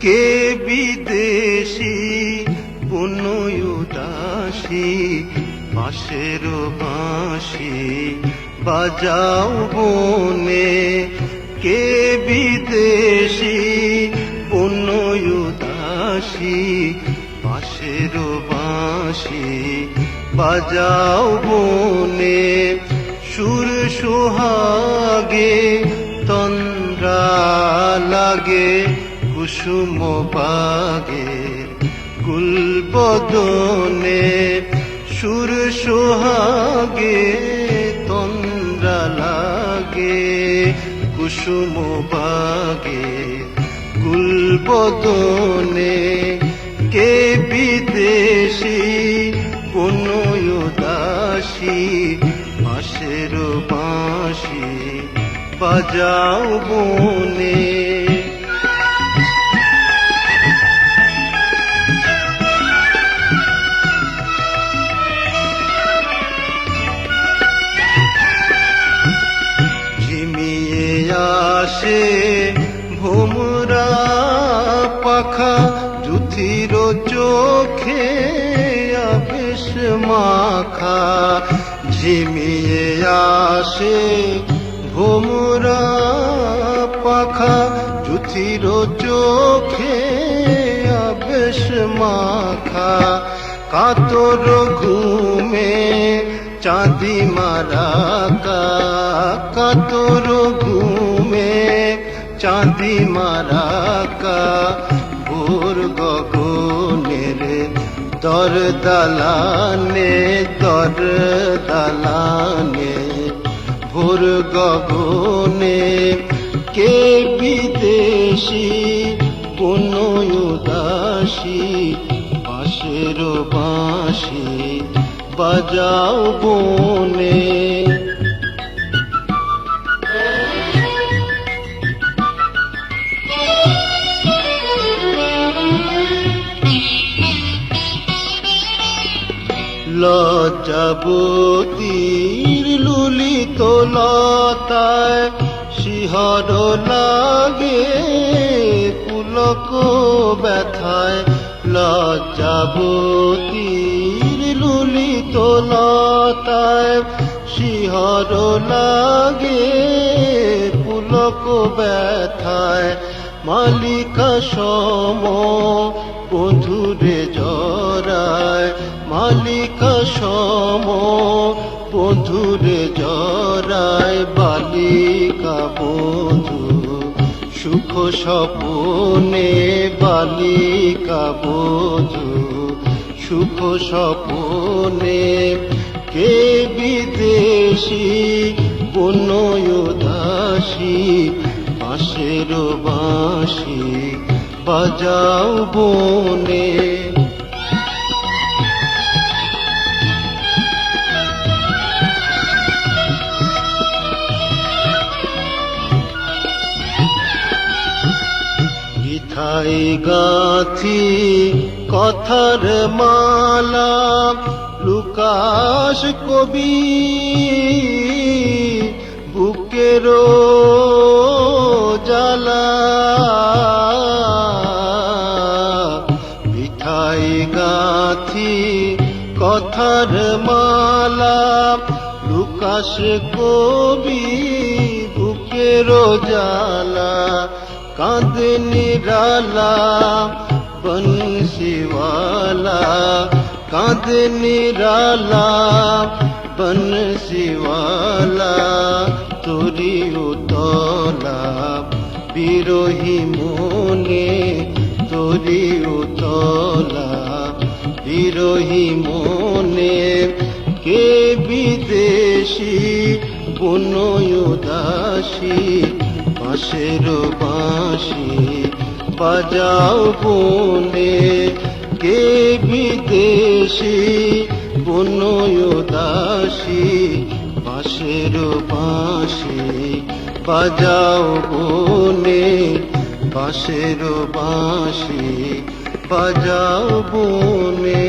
কে বিদেশি পুনয় উদাসী, পাশের বাঁশি বাজাও বনে। কে বিদেশি পুনয় উদাসী, পাশের বাঁশি বাজাও বনে। সুর সোহাগে তন্দ্রা লাগে, কুসুম বাগে গুলবদনে। সুর সোহাগে তন্দ্রা লাগে, কুসুম বাগে গুলবদনে। কে বিদেশি পুনয় উদাসী, পাশের বাঁশি বাজাও বনে। ঝিমিয়ে আসে ভোমরা পাখা, যুথির চোখে আবেশ মাখা। ঝিমিয়ে আসে ভোমরা পাখা, যুথির চোখে আবেশ মাখা। কাতর ঘুমে চাঁদি মারাকা, কাতর ঘুমে চাঁদি মারাকা। ভোর গগনের দর দালানে, দর দালানে ভোর গগনে। কে বিদেশি পুনয় উদাসী, পাশের বাঁশি বাজাও বনে। লজ্জাবতীর লুলিত লতায় শিহর লাগে পুলক ব্যথায়। লজ্জাবতীর লুলিত লতায় শিহর লাগে পুলক ব্যথায়। মালিকা সম বন্ধুরে জড়ায়, মালিকা সম বন্ধুরে জড়ায়। বালিকা বন্ধু সুখ স্বপনে, বালিকা বন্ধু সুখ স্বপনে। কে বিদেশি পুনয় উদাসী, পাশের বাঁশি বাজাও বনে। গীথাই গাথি কথার মালা, লুকাস কবি বুকের জ্বালা। গীথাই গাথি কথার মালা, লুকাস কবি বুকের জ্বালা। কাঁদে নিরালা বংশীওয়ালা, কাঁদে নিরালা বংশীওয়ালা। তোরি উতলা বিরোহী মনে, তোরি উতলা বিরোহী মনে। কে বিদেশি পুনয় উদাসী, পাশের বাঁশি বাজাও বনে। কে বিদেশি পুনয় উদাসী, পাশের বাঁশি বাজাও বনে। পাশের বাঁশি বাজাও বনে।